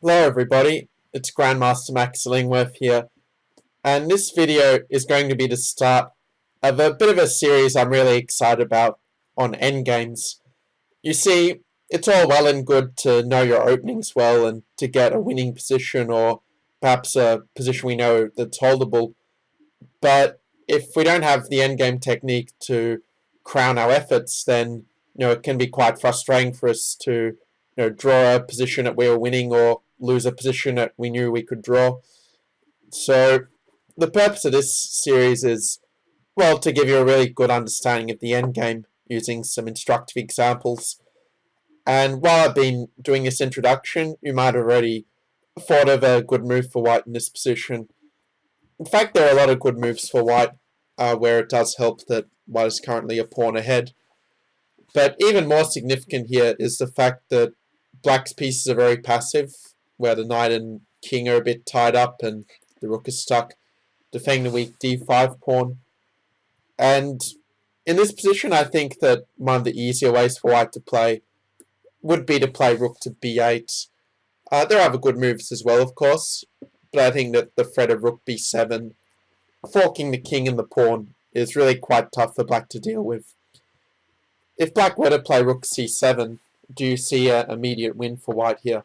Hello everybody, it's Grandmaster Max Illingworth here, and this video is going to be the start of a bit of a series I'm really excited about on endgames. You see, it's all well and good to know your openings well and to get a winning position or perhaps a position we know that's holdable, but if we don't have the endgame technique to crown our efforts, then it can be quite frustrating for us to draw a position that we were winning or lose a position that we knew we could draw. So the purpose of this series is, well, to give you a really good understanding of the endgame using some instructive examples. And while I've been doing this introduction, you might have already thought of a good move for white in this position. In fact, there are a lot of good moves for white where it does help that white is currently a pawn ahead. But even more significant here is the fact that black's pieces are very passive, where the knight and king are a bit tied up and the rook is stuck defending the weak d5 pawn. And in this position, I think that one of the easier ways for white to play would be to play rook to b8. There are other good moves as well, of course, but I think that the threat of rook b7, forking the king and the pawn, is really quite tough for black to deal with. If black were to play rook c7, do you see an immediate win for white here?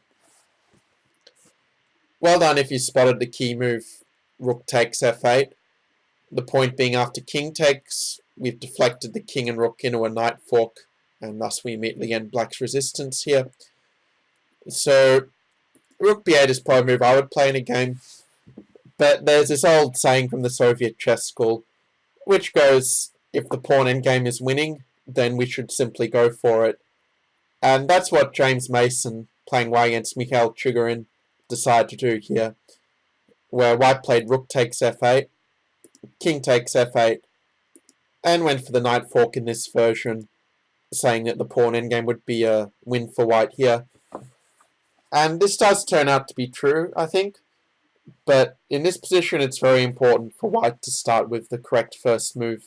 Well done if you spotted the key move, rook takes f8. The point being after king takes, we've deflected the king and rook into a knight fork, and thus we immediately end black's resistance here. So rook b8 is probably a move I would play in a game, but there's this old saying from the Soviet chess school, which goes, if the pawn endgame is winning, then we should simply go for it. And that's what James Mason, playing white against Mikhail Chigorin, decided to do here, where white played rook takes f8, king takes f8, and went for the knight fork in this version, saying that the pawn endgame would be a win for white here. And this does turn out to be true, I think, but in this position it's very important for white to start with the correct first move.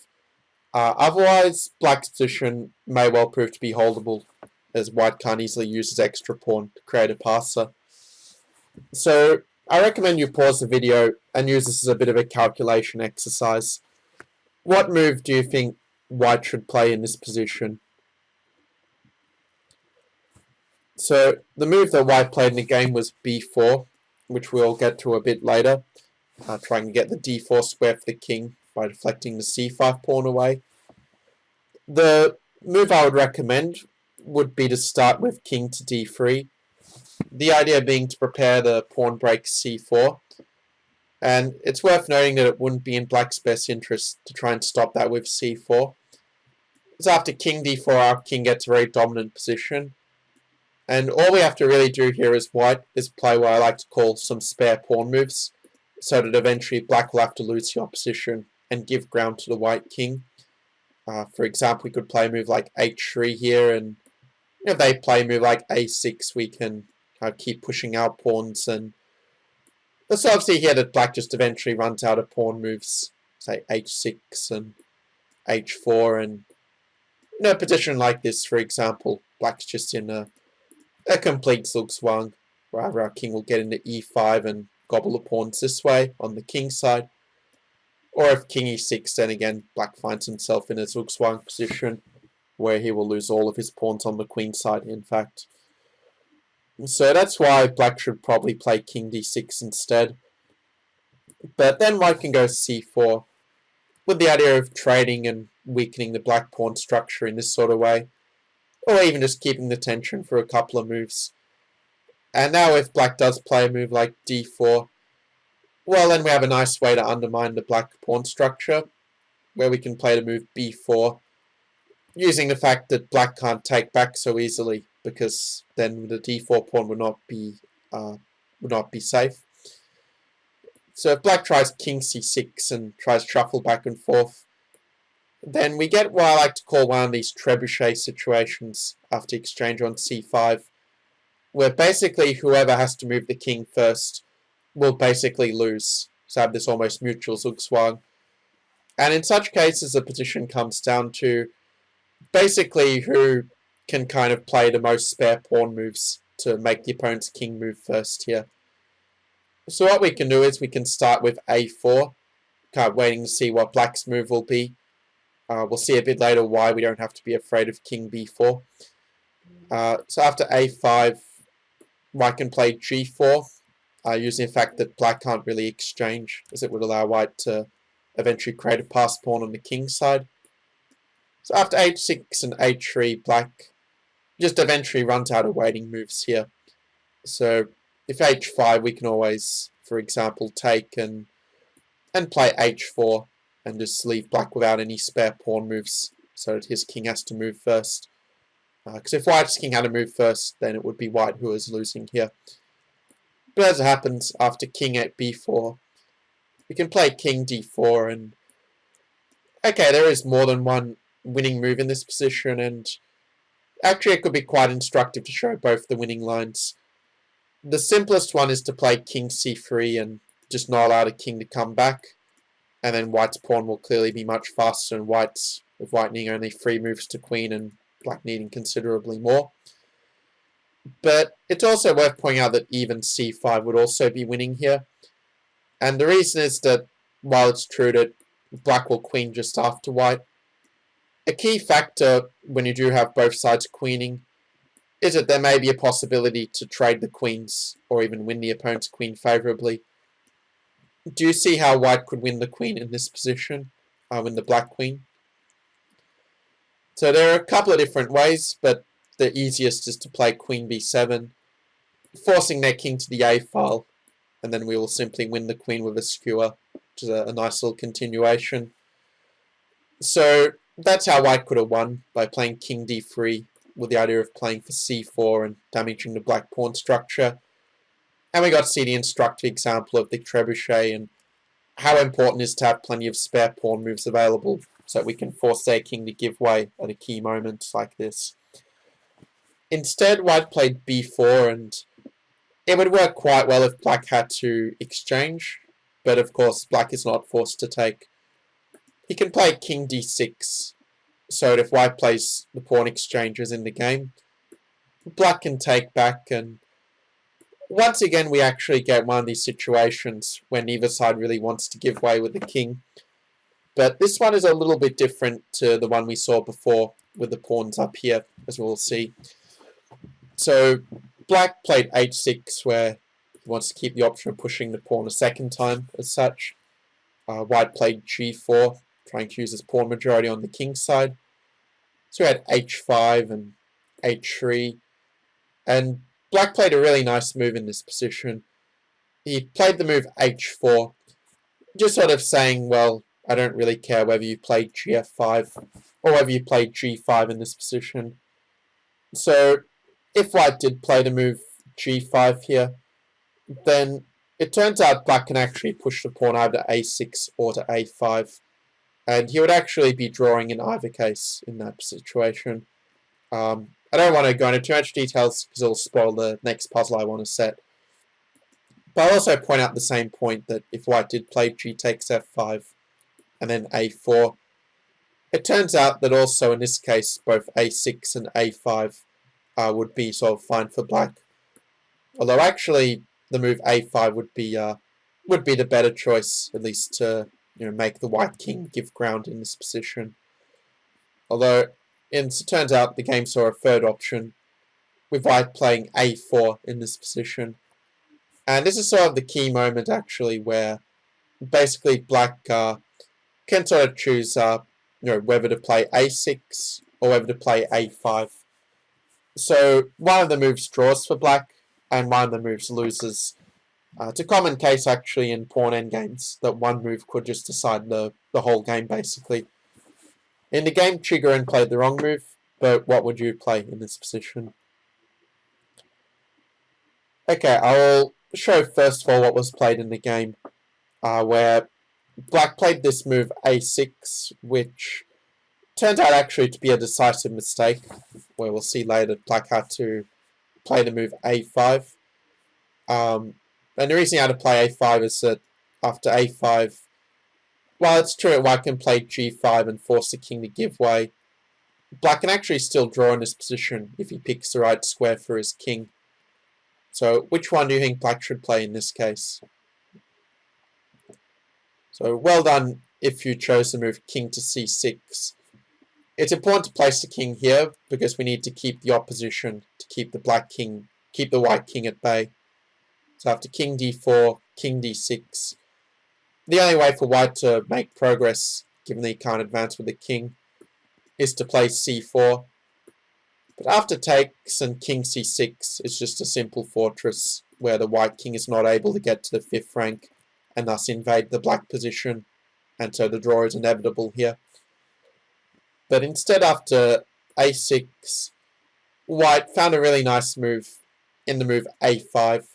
Otherwise, black's position may well prove to be holdable, as white can't easily use his extra pawn to create a passer. So I recommend you pause the video and use this as a bit of a calculation exercise. What move do you think white should play in this position? So the move that white played in the game was b4, which we'll get to a bit later, trying to get the d4 square for the king by deflecting the c5 pawn away. The move I would recommend would be to start with king to d3. The idea being to prepare the pawn break c4. And it's worth noting that it wouldn't be in black's best interest to try and stop that with c4. Because after king d4, our king gets a very dominant position. And all we have to really do here as white is play what I like to call some spare pawn moves, so that eventually black will have to lose the opposition and give ground to the white king. For example, we could play a move like h3 here, and if they play a move like a6, we can keep pushing our pawns. And let's obviously here that black just eventually runs out of pawn moves, say h6 and h4, and in a position like this, for example, black's just in a complete zugzwang, where our king will get into e5 and gobble the pawns this way on the king side. Or if king e6, then again, black finds himself in a zugzwang position, where he will lose all of his pawns on the queen side, in fact. So that's why black should probably play king d6 instead. But then white can go c4, with the idea of trading and weakening the black pawn structure in this sort of way, or even just keeping the tension for a couple of moves. And now if black does play a move like d4, well, then we have a nice way to undermine the black pawn structure, where we can play the move b4, using the fact that black can't take back so easily, because then the d4 pawn would not be safe. So if black tries king c6 and tries shuffle back and forth, then we get what I like to call one of these trebuchet situations after exchange on c5, where basically whoever has to move the king first will basically lose. So have this almost mutual zugzwang. And in such cases, the position comes down to basically who can kind of play the most spare pawn moves to make the opponent's king move first here. So what we can do is we can start with a4, kind of waiting to see what black's move will be. We'll see a bit later why we don't have to be afraid of king b4. So after a5, white can play g4, using the fact that black can't really exchange, as it would allow white to eventually create a pass pawn on the king side. So after h6 and h3, black just eventually runs out of waiting moves here. So if h5, we can always, for example, take and play h4 and just leave black without any spare pawn moves so that his king has to move first. Because if white's king had to move first, then it would be white who is losing here. But as it happens, after king at b4, we can play king d4, and okay, there is more than one winning move in this position, and actually it could be quite instructive to show both the winning lines. The simplest one is to play king c3 and just not allow the king to come back, and then white's pawn will clearly be much faster than white's, with white needing only 3 moves to queen and black needing considerably more. But it's also worth pointing out that even c5 would also be winning here. And the reason is that while it's true that black will queen just after white, a key factor when you do have both sides queening is that there may be a possibility to trade the queens or even win the opponent's queen favourably. Do you see how white could win the queen in this position, win the black queen? So there are a couple of different ways, but the easiest is to play queen b7, forcing their king to the a file, and then we will simply win the queen with a skewer, which is a nice little continuation. So that's how white could have won, by playing king d3 with the idea of playing for c4 and damaging the black pawn structure. And we got to see the instructive example of the trebuchet and how important it is to have plenty of spare pawn moves available so that we can force their king to give way at a key moment like this. Instead, white played b4, and it would work quite well if black had to exchange, but of course black is not forced to take. He can play king d6, so that if white plays the pawn exchanges in the game, black can take back, and once again we actually get one of these situations when neither side really wants to give way with the king. But this one is a little bit different to the one we saw before with the pawns up here, as we'll see. So black played h6, where he wants to keep the option of pushing the pawn a second time as such. White played g4, trying to use his pawn majority on the king side. So we had h5 and h3. And black played a really nice move in this position. He played the move h4, just sort of saying, well, I don't really care whether you played gf5 or whether you played g5 in this position. So if white did play the move g5 here, then it turns out black can actually push the pawn either to a6 or to a5. And he would actually be drawing in either case in that situation. I don't want to go into too much details because it'll spoil the next puzzle I want to set. But I'll also point out the same point that if white did play g takes f5 and then a4, it turns out that also in this case both a6 and a5 would be sort of fine for black. Although actually the move a5 would be the better choice, at least to make the white king give ground in this position. Although it turns out the game saw a third option, with white playing a4 in this position. And this is sort of the key moment actually, where basically black can sort of choose whether to play a6 or whether to play a5. So one of the moves draws for black, and one of the moves loses. It's a common case actually in pawn endgames that one move could just decide the whole game basically. In the game, Chigorin played the wrong move, but what would you play in this position? Okay, I'll show first of all what was played in the game, where black played this move a6, which turns out actually to be a decisive mistake, where we'll see later that black had to play the move a5. And the reason he had to play a5 is that after a5, while it's true that white can play g5 and force the king to give way, black can actually still draw in this position if he picks the right square for his king. So which one do you think black should play in this case? So well done if you chose to move king to c6. It's important to place the king here because we need to keep the opposition, to keep the white king at bay. So after king d4, king d6, the only way for white to make progress, given that he can't advance with the king, is to play c4. But after takes and king c6, it's just a simple fortress where the white king is not able to get to the 5th rank and thus invade the black position, and so the draw is inevitable here. But instead, after a6, white found a really nice move in the move a5,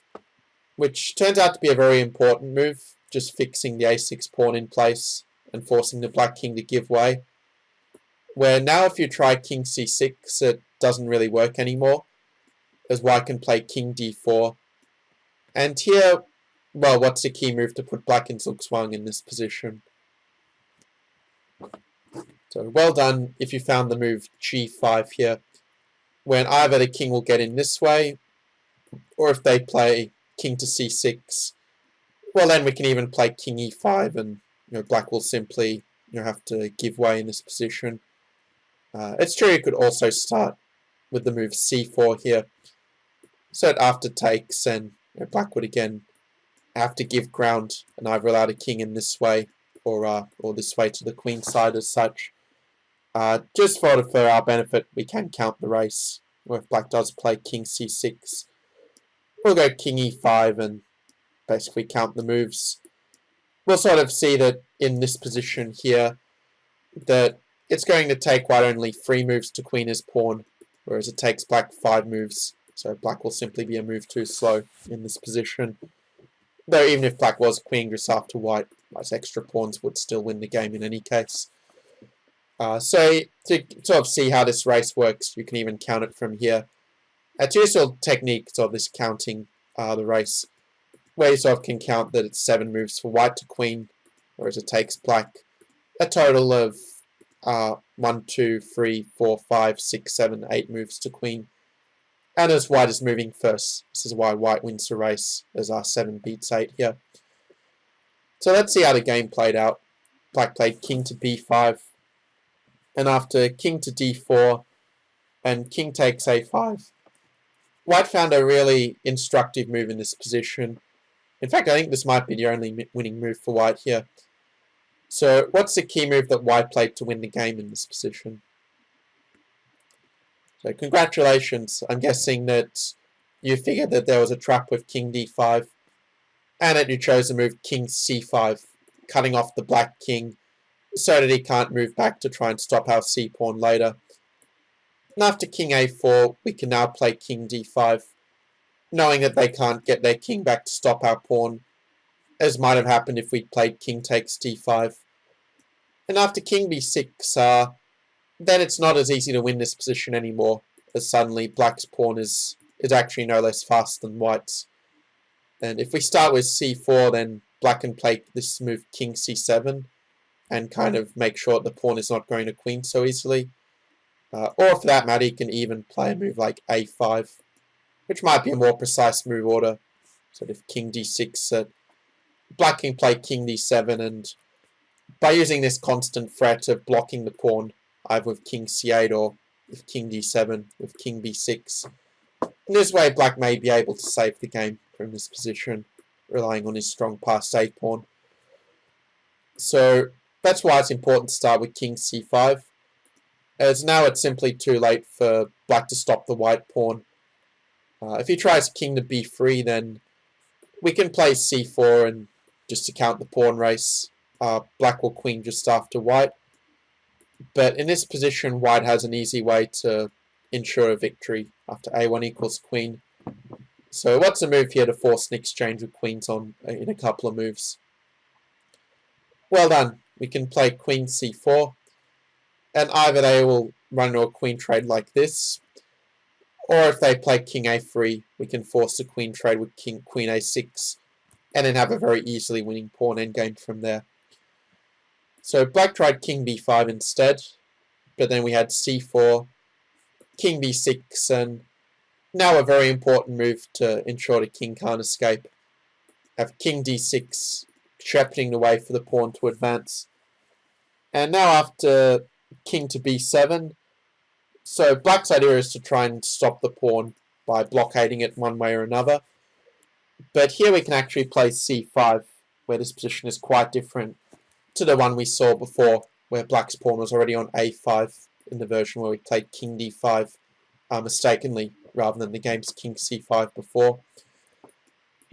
which turns out to be a very important move, just fixing the a6 pawn in place and forcing the black king to give way. Where now if you try king c6, it doesn't really work anymore, as white can play king d4. And here, well, what's the key move to put black in zugzwang in this position? So well done if you found the move g5 here, when either the king will get in this way, or if they play king to c6, well then we can even play king e5, and black will simply have to give way in this position. It's true you could also start with the move c4 here, so that after takes, and black would again have to give ground and either allow the king in this way or this way to the queen side as such. Just for our benefit, we can count the race, where if black does play king c6, we'll go king e5 and basically count the moves. We'll sort of see that in this position here, that it's going to take white only 3 moves to queen his pawn, whereas it takes black 5 moves, so black will simply be a move too slow in this position. Though even if black was queen just after white's extra pawns would still win the game in any case. So to sort of see how this race works, you can even count it from here. It's a useful technique, sort of this counting the race, where you sort of can count that it's 7 moves for white to queen, whereas it takes black a total of 1, 2, 3, 4, 5, 6, 7, 8 moves to queen. And as white is moving first, this is why white wins the race, as our 7 beats 8 here. So let's see how the game played out. Black played king to b5, and after king to d4 and king takes a5, white found a really instructive move in this position. In fact, I think this might be the only winning move for white here. So what's the key move that white played to win the game in this position? So congratulations. I'm guessing that you figured that there was a trap with king d5, and that you chose to move king c5, cutting off the black king so that he can't move back to try and stop our c pawn later. And after king a4, we can now play king d5, knowing that they can't get their king back to stop our pawn, as might have happened if we'd played king takes d5. And after king b6, then it's not as easy to win this position anymore, as suddenly black's pawn is actually no less fast than white's. And if we start with c4, then black can play this move king c7 and kind of make sure the pawn is not going to queen so easily. Or for that matter, he can even play a move like a5, which might be a more precise move order. So if king d6, black can play king d7, and by using this constant threat of blocking the pawn, either with king c8 or with king d7, with king b6, in this way black may be able to save the game from this position, relying on his strong passed a pawn. So that's why it's important to start with king c5, as now it's simply too late for black to stop the white pawn. If he tries king to b3, then we can play c4, and just to count the pawn race, black will queen just after white. But in this position, white has an easy way to ensure a victory after a1 equals queen. So what's the move here to force an exchange of queens on in a couple of moves? Well done. We can play queen c4, and either they will run into a queen trade like this, or if they play king a3, we can force a queen trade with queen a6, and then have a very easily winning pawn endgame from there. So black tried king b5 instead, but then we had c4, king b6, and Now a very important move to ensure the king can't escape. Have king d6, shepherding the way for the pawn to advance. And now after king to b7, so black's idea is to try and stop the pawn by blockading it one way or another. But here we can actually play c5, where this position is quite different to the one we saw before, where black's pawn was already on a5 in the version where we played king d5 mistakenly, rather than the game's king c5 before.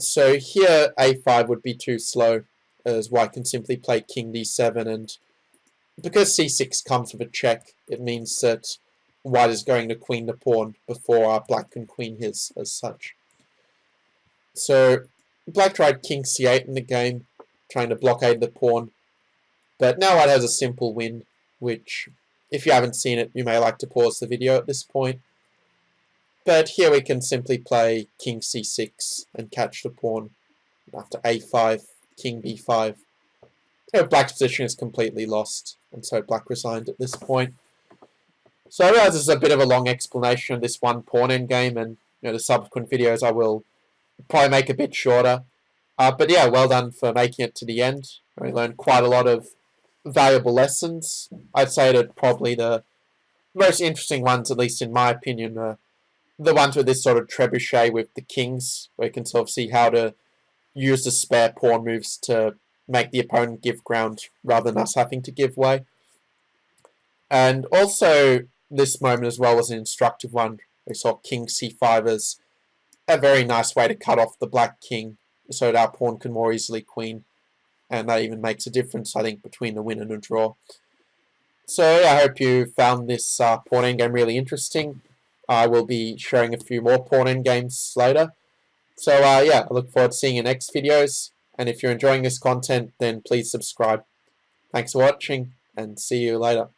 So here a5 would be too slow, as white can simply play king d7, and because c6 comes with a check, it means that white is going to queen the pawn before black can queen his as such. So black tried king c8 in the game, trying to blockade the pawn, but now white has a simple win, which, if you haven't seen it, you may like to pause the video at this point. But here we can simply play king c6 and catch the pawn. After a5, king b5. Black's position is completely lost, and so black resigned at this point. So I realize this is a bit of a long explanation of this one pawn endgame, and the subsequent videos I will probably make a bit shorter. But yeah, well done for making it to the end. I learned quite a lot of valuable lessons. I'd say that probably the most interesting ones, at least in my opinion, are the ones with this sort of trebuchet with the kings, where you can sort of see how to use the spare pawn moves to make the opponent give ground rather than us having to give way. And also, this moment as well was an instructive one. We saw king c5 as a very nice way to cut off the black king so that our pawn can more easily queen. And that even makes a difference, I think, between the win and a draw. So I hope you found this pawn endgame really interesting. I will be sharing a few more pawn endgames later. So yeah, I look forward to seeing your next videos. And if you're enjoying this content, then please subscribe. Thanks for watching, and see you later.